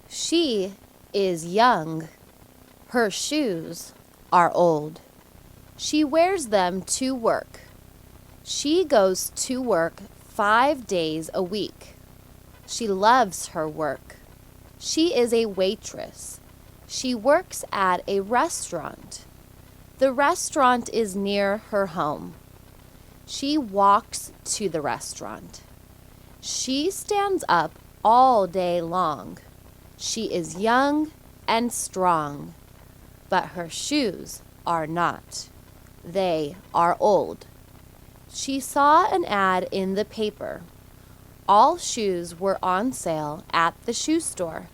She is young. Her shoes are old. She wears them to work. She goes to work 5 days a week. She loves her work. She is a waitress. She works at a restaurant. The restaurant is near her home. She walks to the restaurant. She stands up all day long. She is young and strong, but her shoes are not. They are old. She saw an ad in the paper. All shoes were on sale at the shoe store.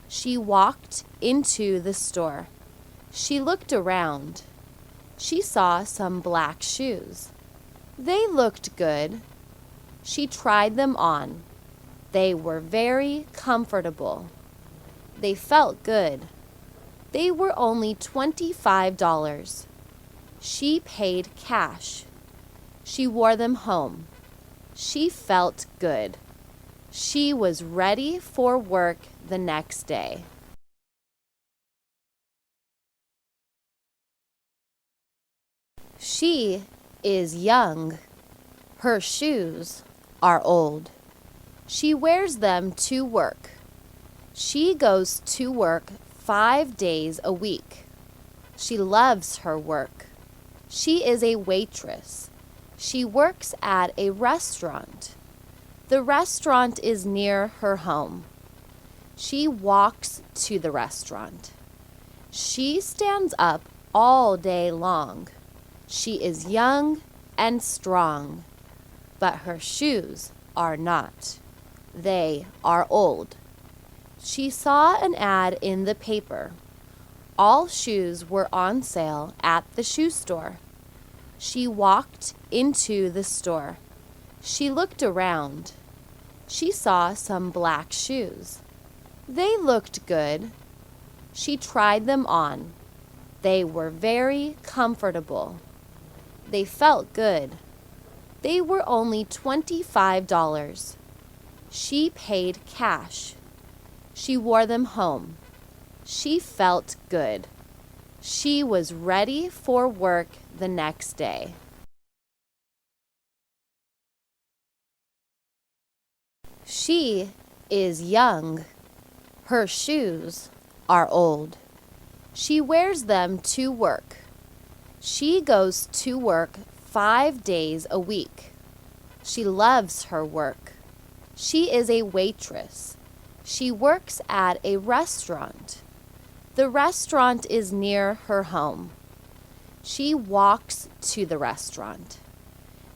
She walked into the store. She looked around. She saw some black shoes. They looked good. She tried them on. They were very comfortable. They felt good. They were only $25. She paid cash. She wore them home. She felt good. She was ready for work the next day. She is young. Her shoes are old. She wears them to work. She goes to work 5 days a week. She loves her work. She is a waitress. She works at a restaurant. The restaurant is near her home. She walks to the restaurant. She stands up all day long. She is young and strong, but her shoes are not. They are old. She saw an ad in the paper. All shoes were on sale at the shoe store. She walked into the store. She looked around. She saw some black shoes. They looked good. She tried them on. They were very comfortable. They felt good. They were only $25. She paid cash. She wore them home. She felt good. She was ready for work the next day. She is young. Her shoes are old. She wears them to work. She goes to work 5 days a week. She loves her work. She is a waitress. She works at a restaurant. The restaurant is near her home. She walks to the restaurant.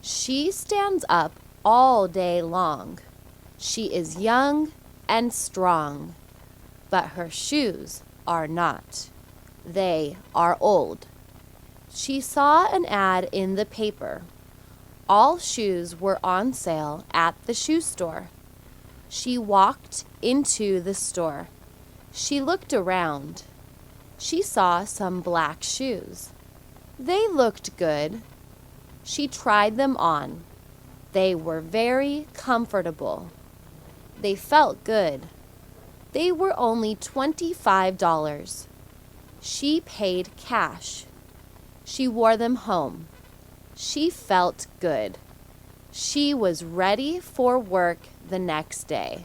She stands up all day long. She is young and strong, but her shoes are not. They are old. She saw an ad in the paper. All shoes were on sale at the shoe store. She walked into the store. She looked around. She saw some black shoes. They looked good. She tried them on. They were very comfortable. They felt good. They were only $25. She paid cash. She wore them home. She felt good. She was ready for work the next day.